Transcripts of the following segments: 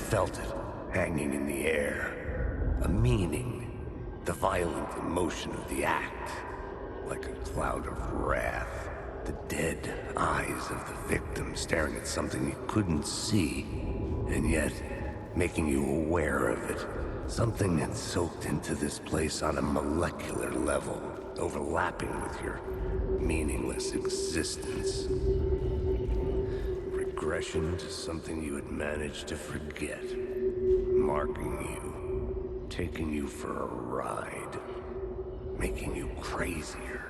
felt it, hanging in the air. A meaning, the violent emotion of the act. Like a cloud of wrath. The dead eyes of the victim staring at something you couldn't see, and yet making you aware of it. Something had soaked into this place on a molecular level, overlapping with your meaningless existence. Regression to something you had managed to forget. Marking you, taking you for a ride, making you crazier.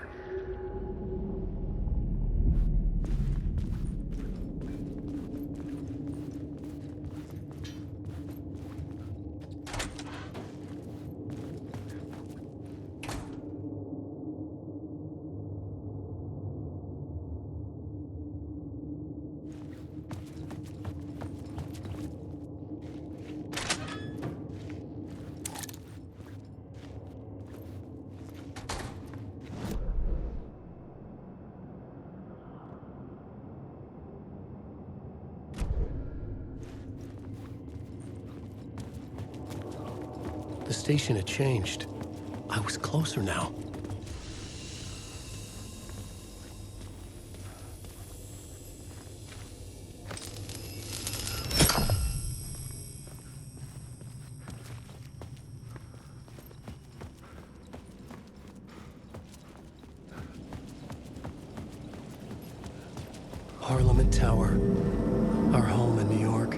The station had changed. I was closer now. Parliament Tower. Our home in New York.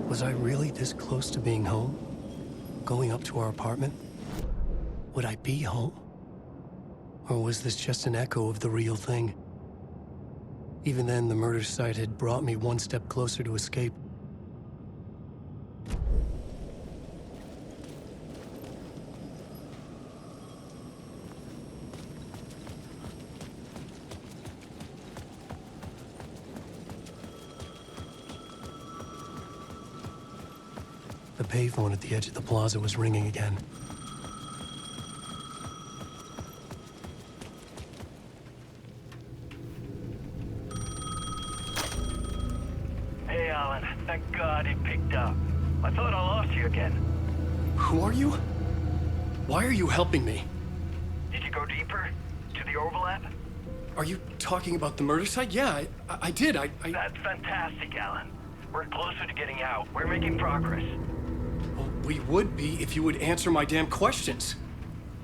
Was I really this close to being home? Going up to our apartment? Would I be home? Or was this just an echo of the real thing? Even then, the murder site had brought me one step closer to escape. The payphone at the edge of the plaza was ringing again. Hey, Alan. Thank God it picked up. I thought I lost you again. Who are you? Why are you helping me? Did you go deeper? To the overlap? Are you talking about the murder site? Yeah, I did. That's fantastic, Alan. We're closer to getting out. We're making progress. Well, we would be if you would answer my damn questions.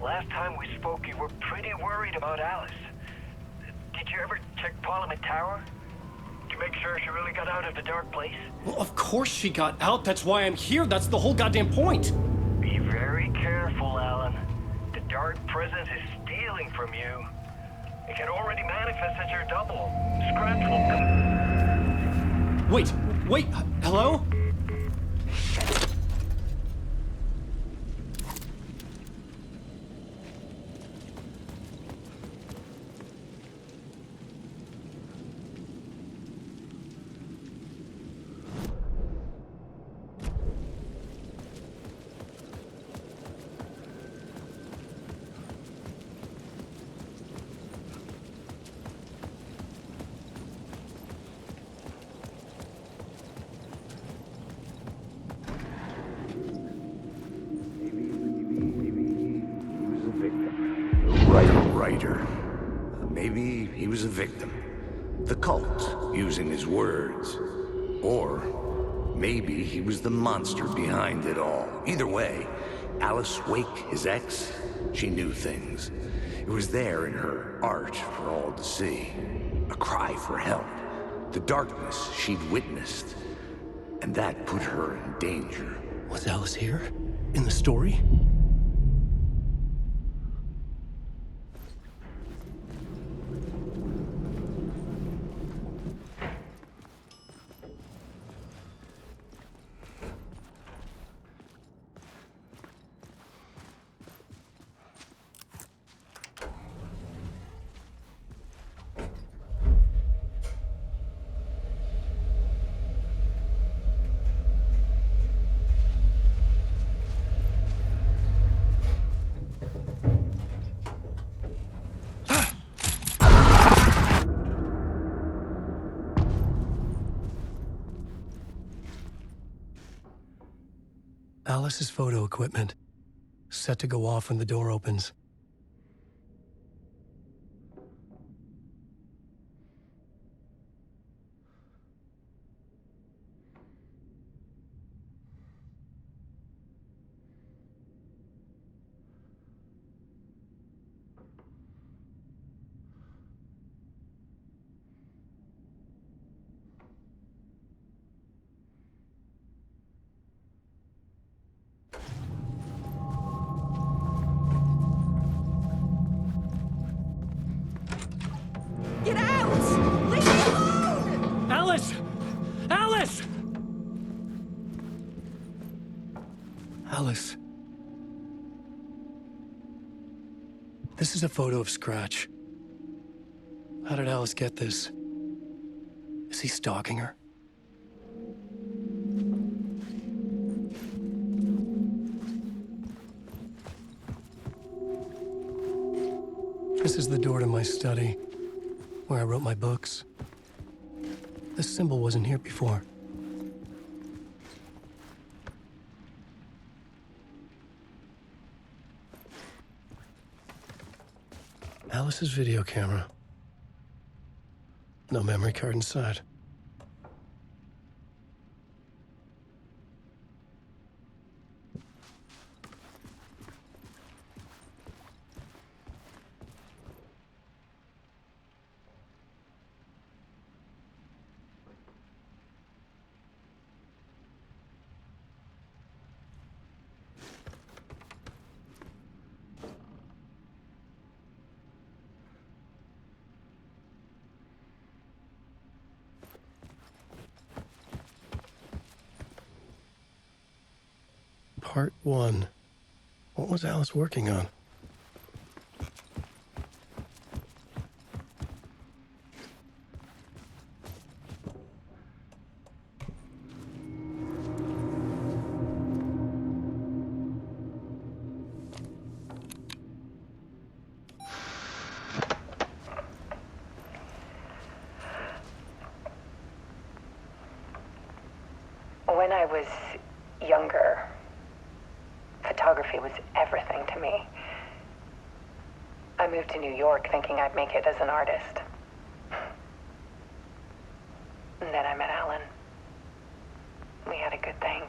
Last time we spoke, you were pretty worried about Alice. Did you ever check Parliament Tower? To make sure she really got out of the dark place? Well, of course she got out. That's why I'm here. That's the whole goddamn point. Be very careful, Alan. The dark presence is stealing from you. It can already manifest as your double. Scratch will come. Wait, hello? Maybe he was a victim. The cult, using his words. Or maybe he was the monster behind it all. Either way, Alice Wake, his ex, she knew things. It was there in her art for all to see. A cry for help. The darkness she'd witnessed. And that put her in danger. Was Alice here? In the story? Alice's photo equipment, set to go off when the door opens. Get out! Leave me alone! Alice! Alice! Alice. This is a photo of Scratch. How did Alice get this? Is he stalking her? This is the door to my study, where I wrote my books. This symbol wasn't here before. Alice's video camera. No memory card inside. Part 1. What was Alice working on? When I was younger, photography was everything to me. I moved to New York thinking I'd make it as an artist. And then I met Alan. We had a good thing.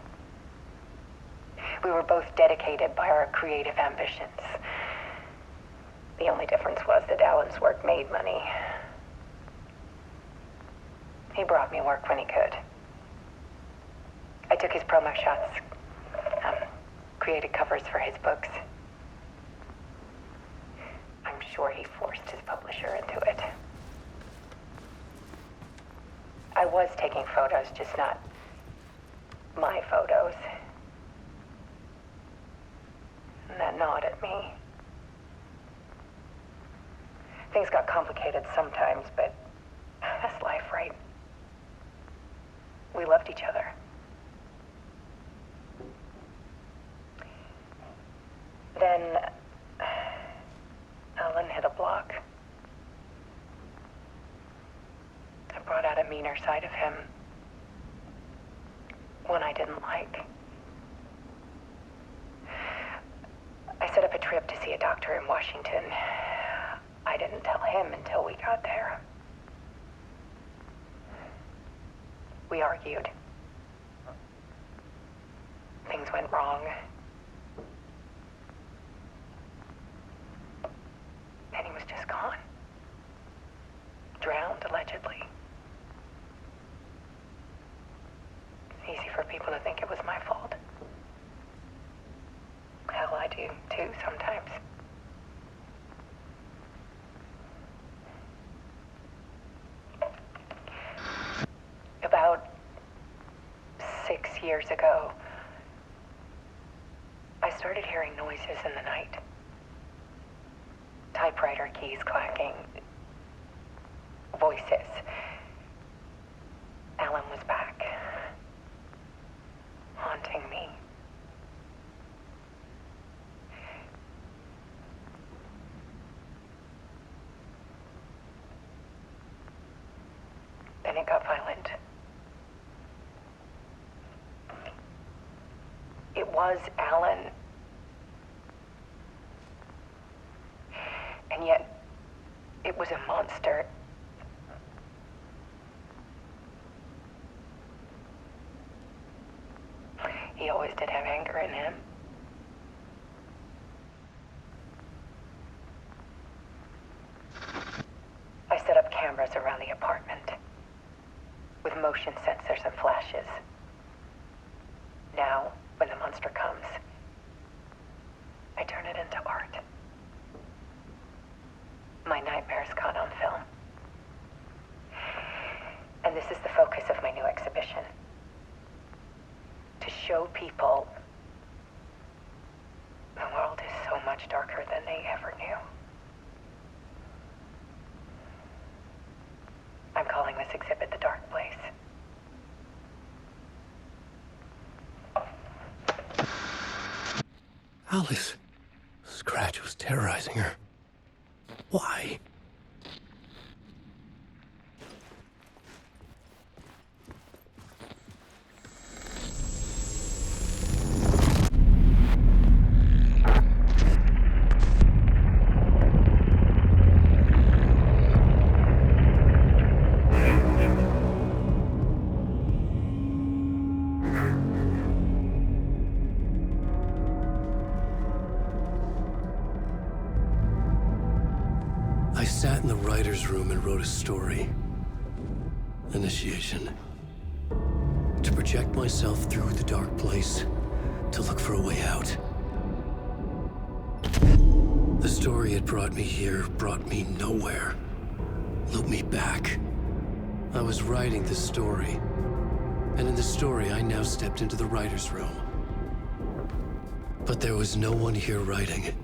We were both dedicated by our creative ambitions. The only difference was that Alan's work made money. He brought me work when he could. I took his promo shots, created covers for his books. I'm sure he forced his publisher into it. I was taking photos, just not my photos. And that gnawed at me. Things got complicated sometimes, but that's life, right? We loved each other. Then Alan hit a block. I brought out a meaner side of him. One I didn't like. I set up a trip to see a doctor in Washington. I didn't tell him until we got there. We argued. Things went wrong. And he was just gone. Drowned, allegedly. Easy for people to think it was my fault. Hell, I do, too, sometimes. About 6 years ago, I started hearing noises in the night. Typewriter keys clacking. Voices. Alan was back. Haunting me. Then it got violent. It was Alan. And yet, it was a monster. He always did have anger in him. I set up cameras around the apartment with motion sensors and flashes. Now, when the monster comes, I turn it into art. My nightmares caught on film. And this is the focus of my new exhibition. To show people the world is so much darker than they ever knew. I'm calling this exhibit The Dark Place. Alice. Scratch was terrorizing her. Why? I sat in the writer's room and wrote a story. Initiation. To project myself through the dark place, to look for a way out. The story had brought me here, brought me nowhere. Looped me back. I was writing the story. And in the story, I now stepped into the writer's room. But there was no one here writing.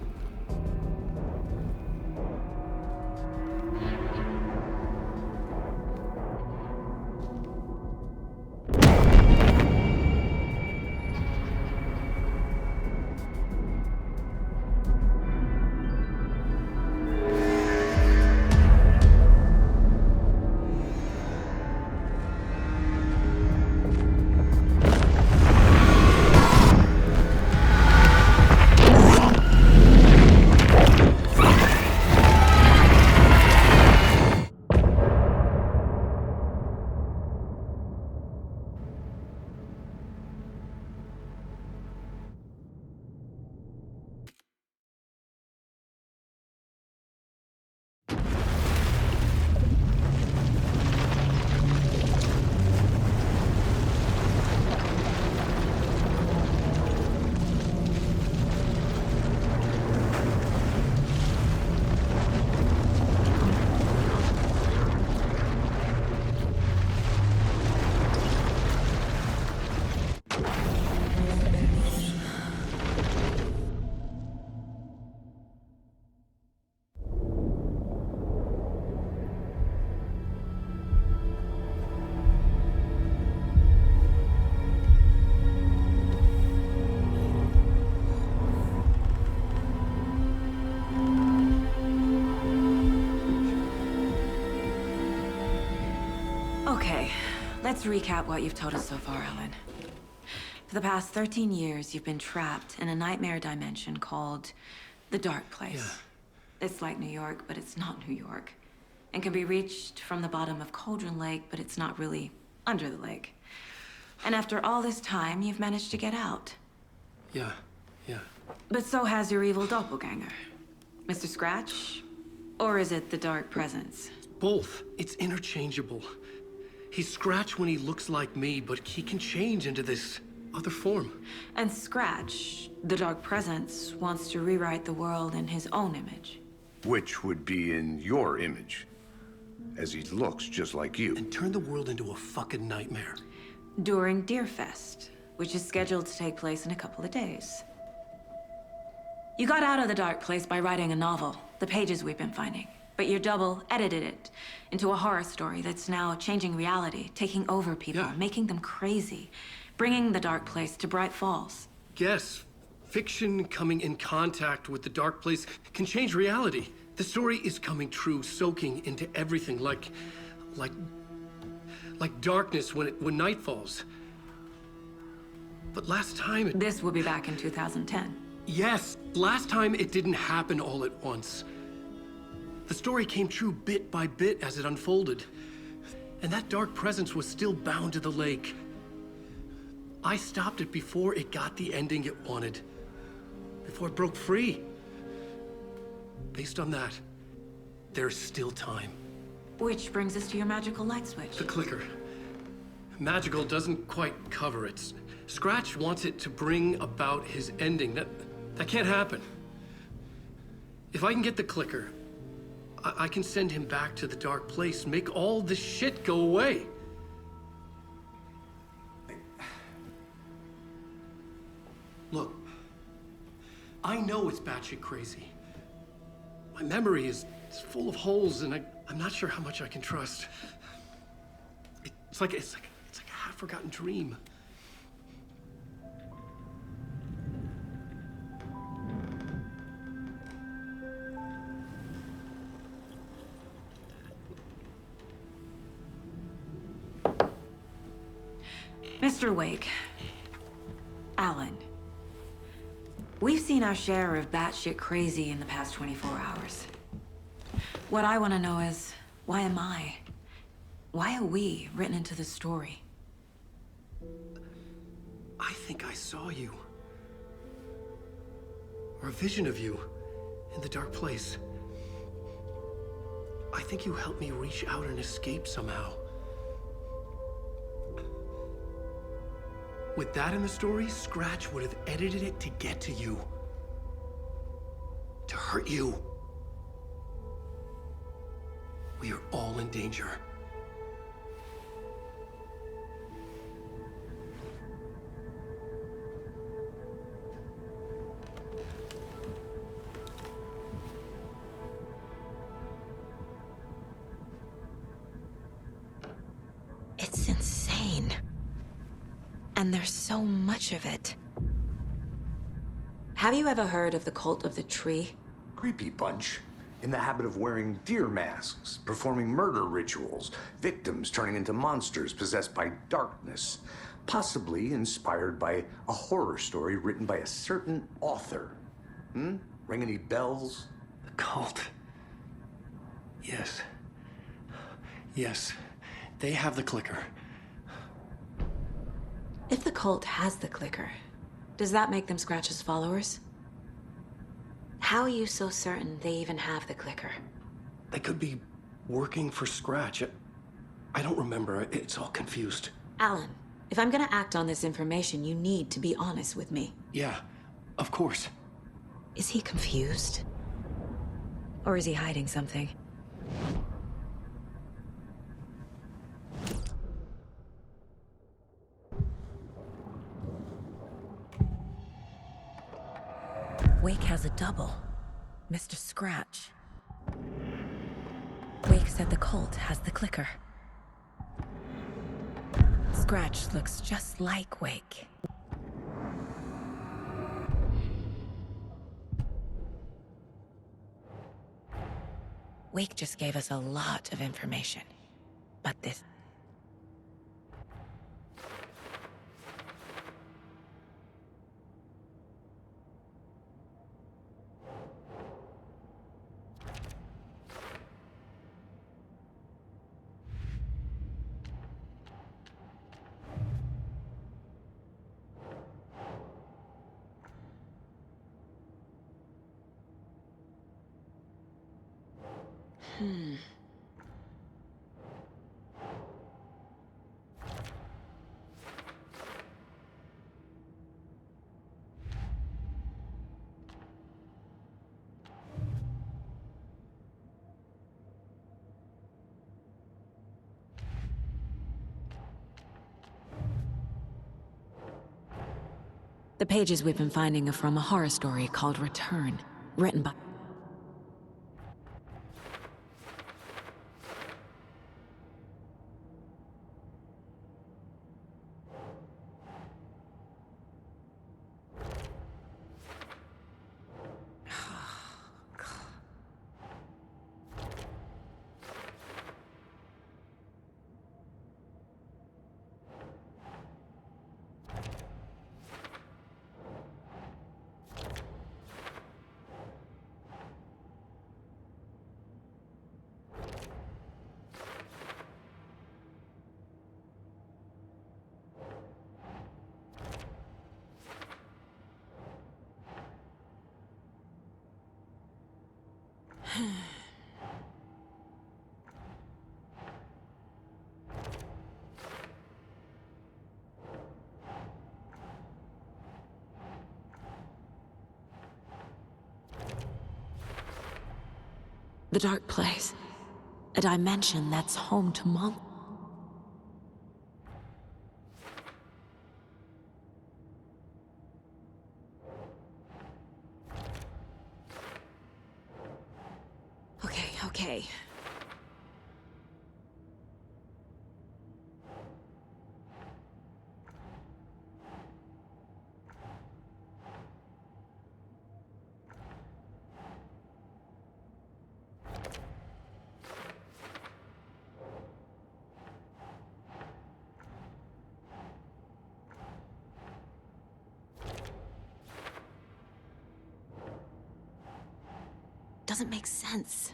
Okay, let's recap what you've told us so far, Alan. For the past 13 years, you've been trapped in a nightmare dimension called the Dark Place. Yeah. It's like New York, but it's not New York. And can be reached from the bottom of Cauldron Lake, but it's not really under the lake. And after all this time, you've managed to get out. Yeah. But so has your evil doppelganger. Mr. Scratch? Or is it the Dark Presence? Both. It's interchangeable. He's Scratch when he looks like me, but he can change into this other form. And Scratch, the Dark Presence, wants to rewrite the world in his own image. Which would be in your image, as he looks just like you. And turn the world into a fucking nightmare. During Deerfest, which is scheduled to take place in a couple of days. You got out of the Dark Place by writing a novel, the pages we've been finding. But your double edited it into a horror story that's now changing reality, taking over people, making them crazy, bringing the Dark Place to Bright Falls. Yes, fiction coming in contact with the Dark Place can change reality. The story is coming true, soaking into everything like darkness when night falls. But last time... This will be back in 2010. Yes, last time it didn't happen all at once. The story came true bit by bit as it unfolded. And that dark presence was still bound to the lake. I stopped it before it got the ending it wanted. Before it broke free. Based on that, there's still time. Which brings us to your magical light switch. The clicker. Magical doesn't quite cover it. Scratch wants it to bring about his ending. That can't happen. If I can get the clicker, I can send him back to the dark place, make all this shit go away. Look, I know it's batshit crazy. My memory is full of holes, and I'm not sure how much I can trust. It's like a half-forgotten dream. Mr. Wake, Alan, we've seen our share of batshit crazy in the past 24 hours. What I want to know is, why am I? Why are we written into the story? I think I saw you. Or a vision of you in the dark place. I think you helped me reach out and escape somehow. With that in the story, Scratch would have edited it to get to you. To hurt you. We are all in danger. It's insane. And there's so much of it. Have you ever heard of the Cult of the Tree? Creepy bunch. In the habit of wearing deer masks, performing murder rituals, victims turning into monsters possessed by darkness, possibly inspired by a horror story written by a certain author. Ring any bells? The cult. Yes. Yes. They have the clicker. If the cult has the clicker, does that make them Scratch's followers? How are you so certain they even have the clicker? They could be working for Scratch. I don't remember. It's all confused. Alan, if I'm gonna act on this information, you need to be honest with me. Yeah, of course. Is he confused? Or is he hiding something? Wake has a double. Mr. Scratch. Wake said the cult has the clicker. Scratch looks just like Wake. Wake just gave us a lot of information. But this... The pages we've been finding are from a horror story called Return, written by... The Dark Place. A dimension that's home to Monk. Okay. Doesn't make sense.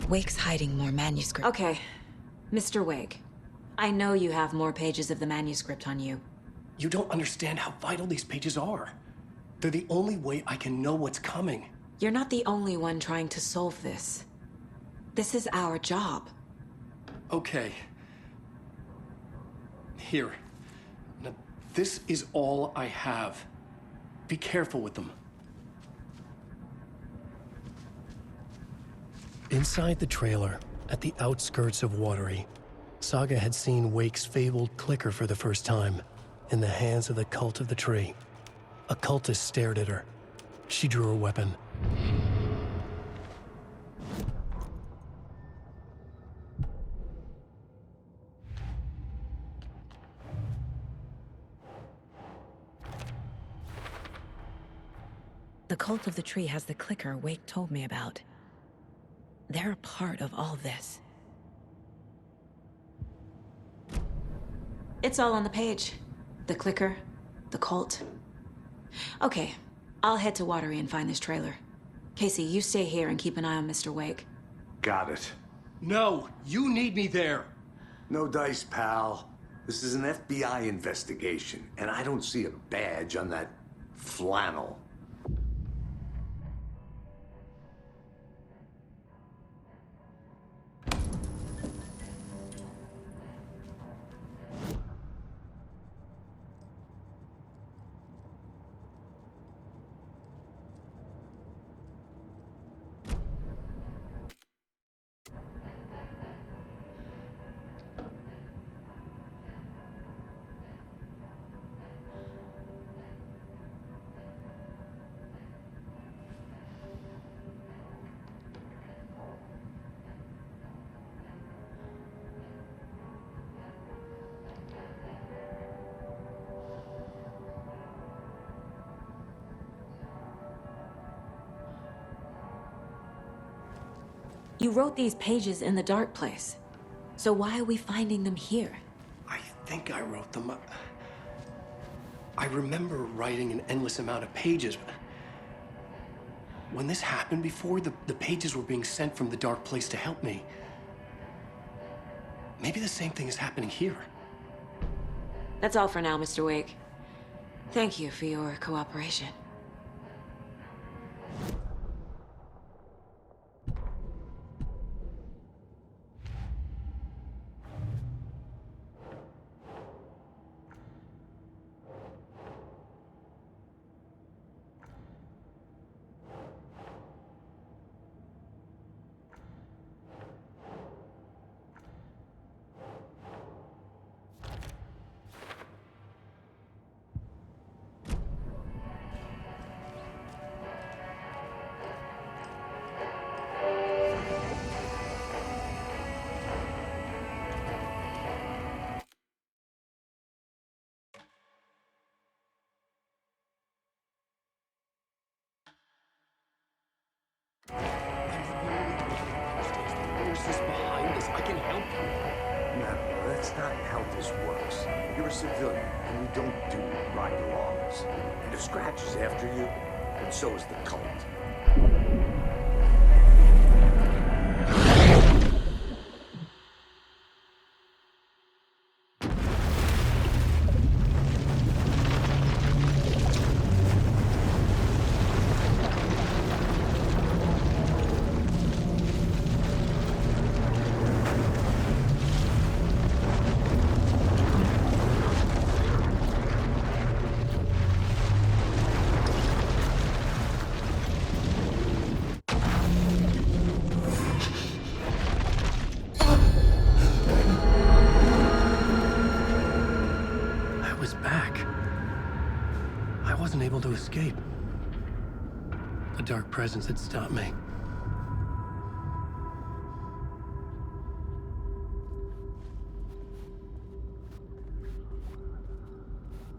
Wake's hiding more manuscript. Okay, Mr. Wake. I know you have more pages of the manuscript on you. You don't understand how vital these pages are. They're the only way I can know what's coming. You're not the only one trying to solve this. This is our job. Okay. Here. Now, this is all I have. Be careful with them. Inside the trailer, at the outskirts of Watery, Saga had seen Wake's fabled clicker for the first time, in the hands of the Cult of the Tree. A cultist stared at her. She drew her weapon. The Cult of the Tree has the clicker Wake told me about. They're a part of all this. It's all on the page. The clicker, the cult. Okay, I'll head to Watery and find this trailer. Casey, you stay here and keep an eye on Mr. Wake. Got it. No, you need me there. No dice, pal. This is an FBI investigation, and I don't see a badge on that flannel. You wrote these pages in the Dark Place. So why are we finding them here? I think I wrote them. I remember writing an endless amount of pages. When this happened before, the pages were being sent from the Dark Place to help me. Maybe the same thing is happening here. That's all for now, Mr. Wake. Thank you for your cooperation. forces behind this. I can help you. No, that's not how this works. You're a civilian, and we don't do ride-alongs. And if Scratch is after you, then so is the cult. Able to escape. A dark presence had stopped me.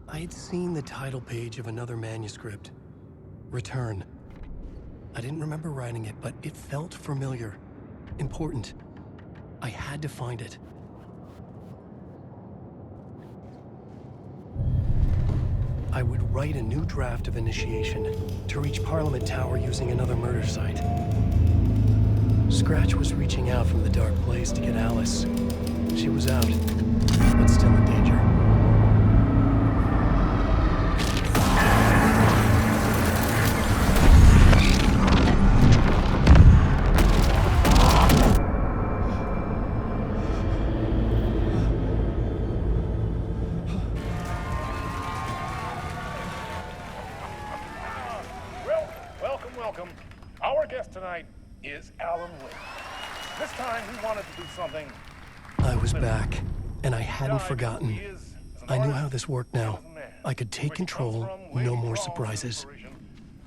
I had seen the title page of another manuscript, Return. I didn't remember writing it, but it felt familiar, important. I had to find it. I would write a new draft of initiation to reach Parliament Tower using another murder site. Scratch was reaching out from the dark place to get Alice. She was out, but still in danger. Welcome. Our guest tonight is Alan Wake. This time we wanted to do something. I was back, and I hadn't forgotten. I knew how this worked now. I could take control, no more surprises.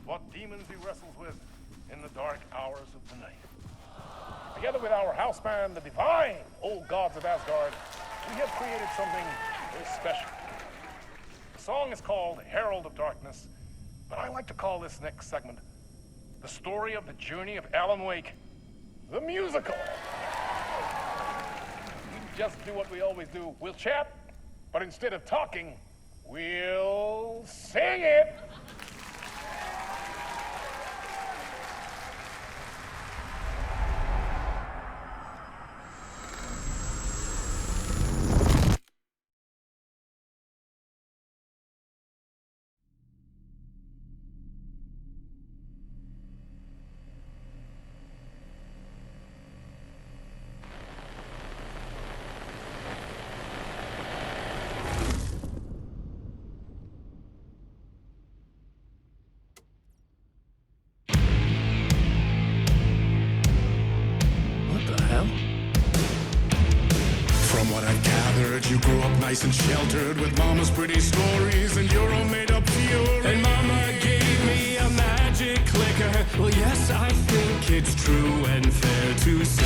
What demons he wrestles with in the dark hours of the night. Together with our house band, the divine old gods of Asgard, we have created something very special. The song is called Herald of Darkness, but I like to call this next segment the story of the journey of Alan Wake, the musical. We just do what we always do. We'll chat, but instead of talking, we'll sing it. You grew up nice and sheltered with mama's pretty stories and your own made-up fury. And mama gave me a magic clicker. Well, yes, I think it's true and fair to say.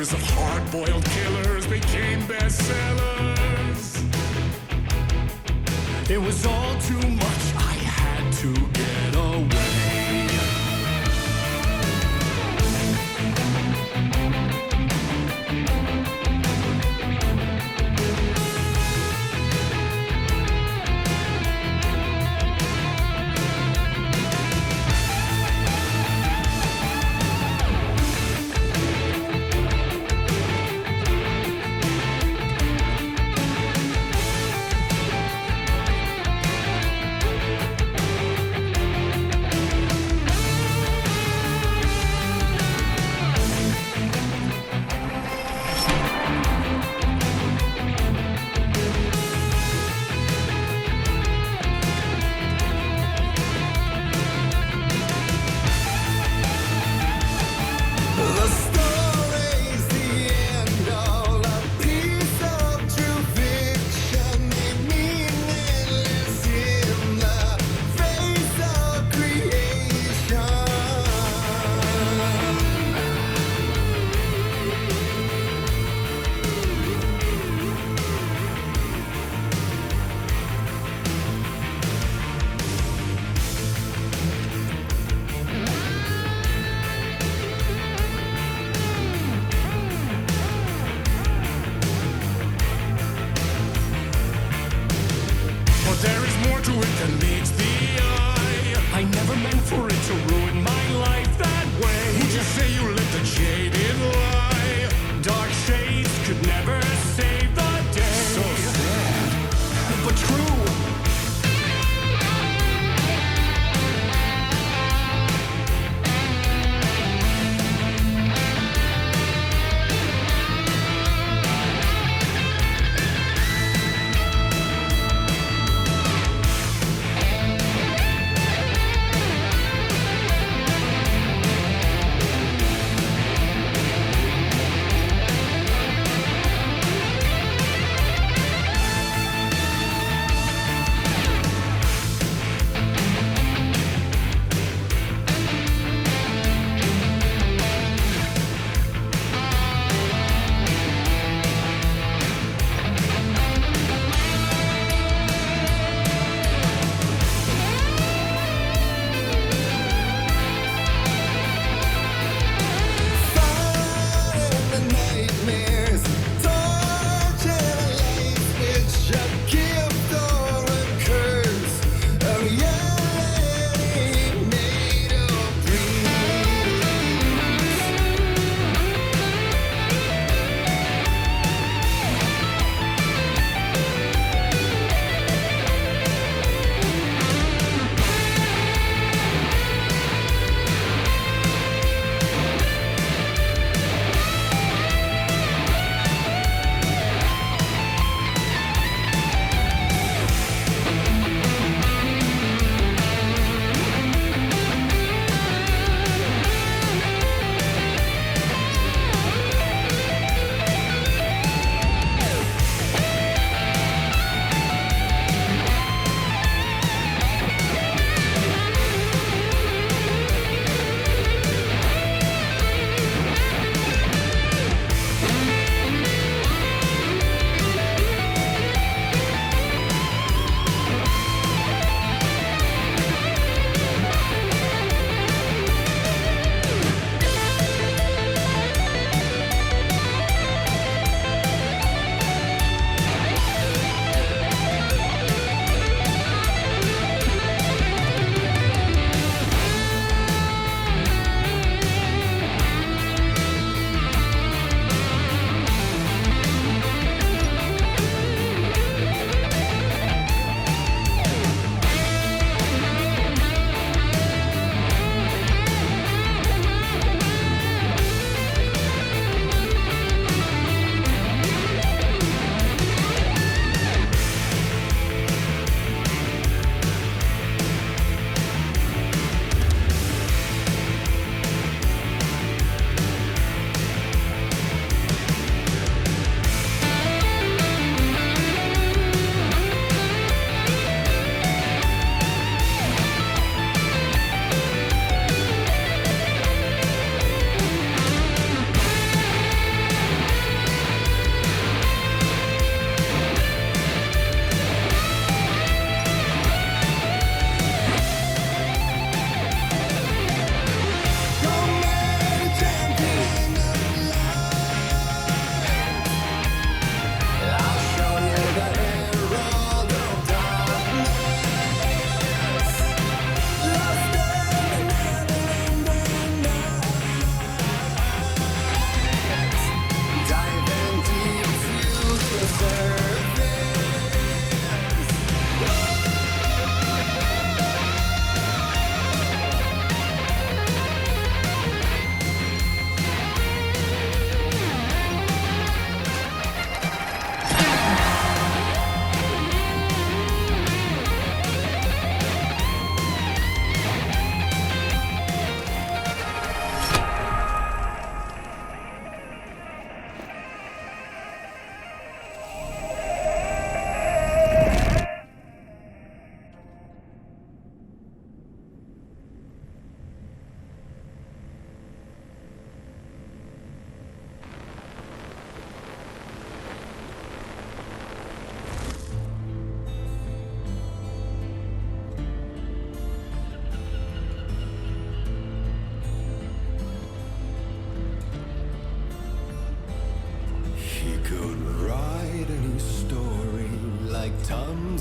Tales of hard-boiled killers became bestsellers. It was all too much, I had to get away.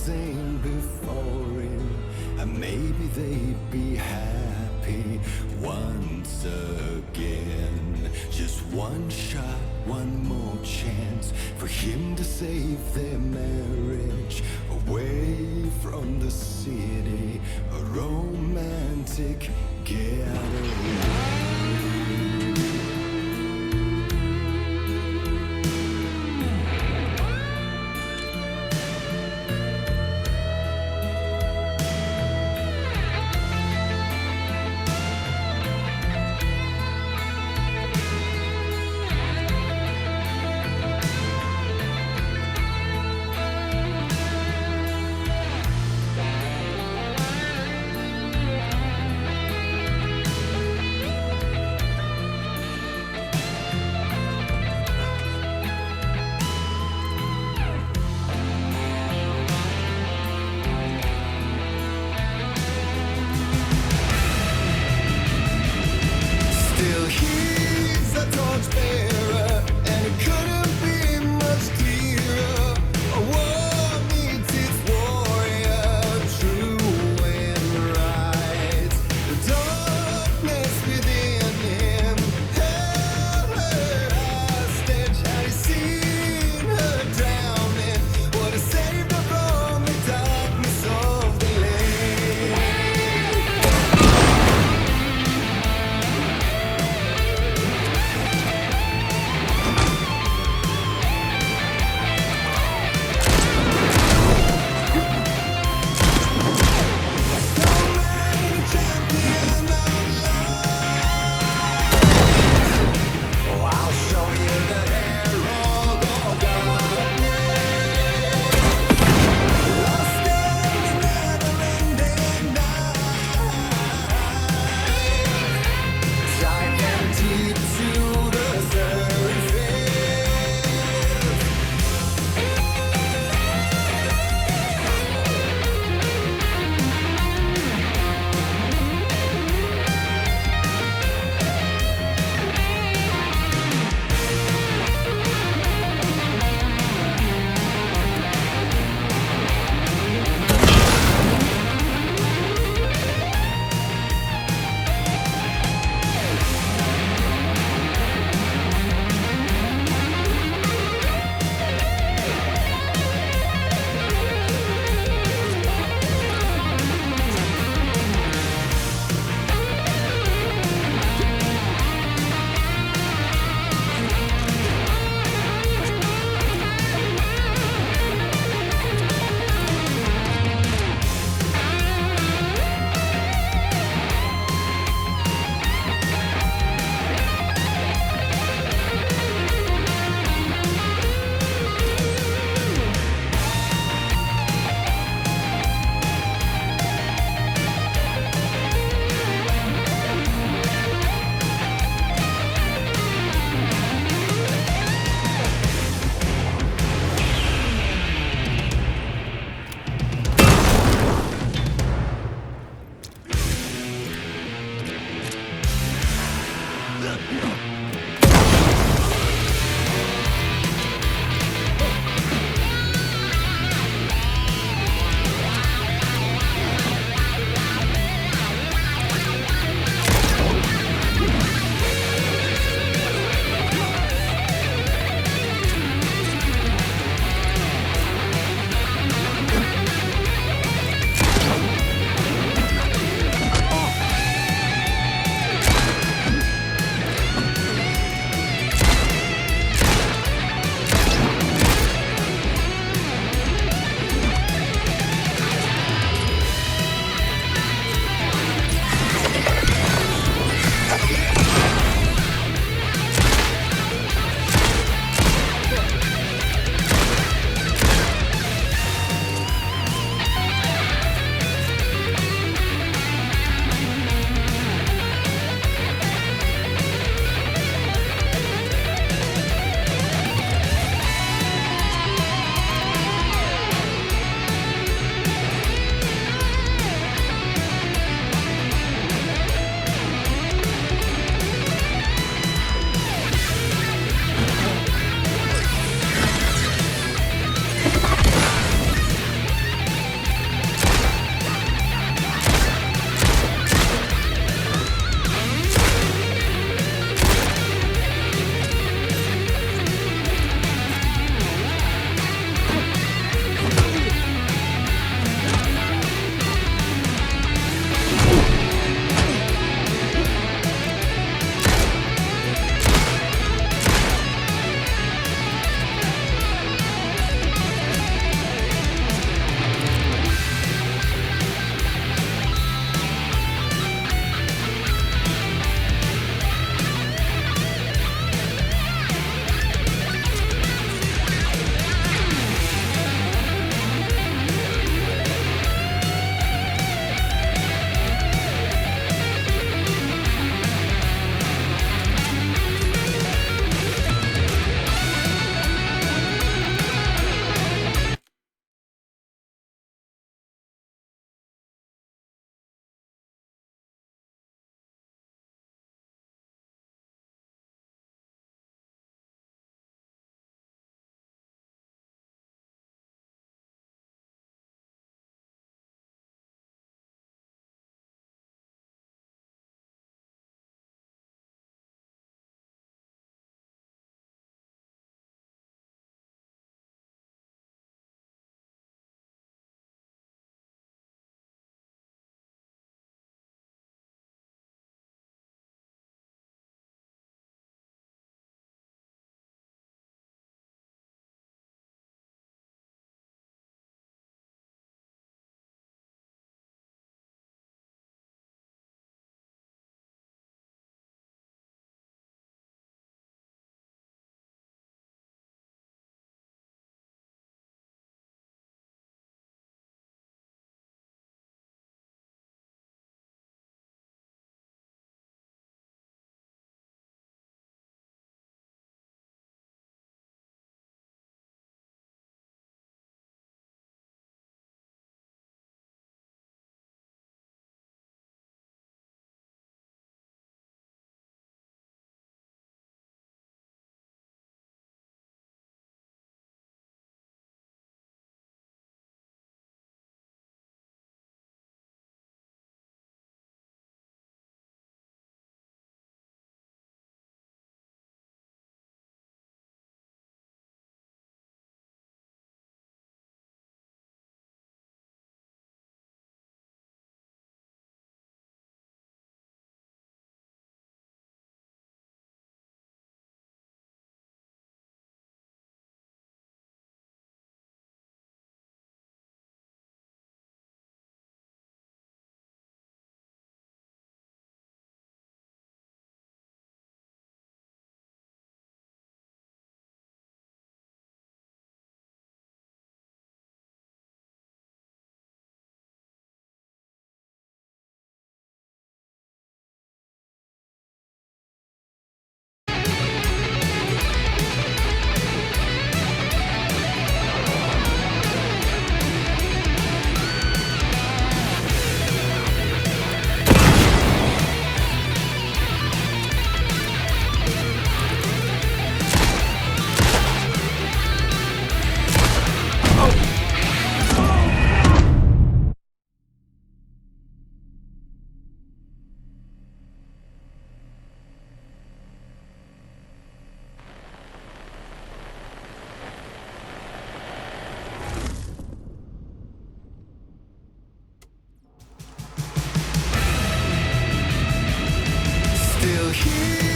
same before him, and maybe they'd be happy once again. Just one shot, one more chance for him to save their marriage away from the city, a romantic getaway. here.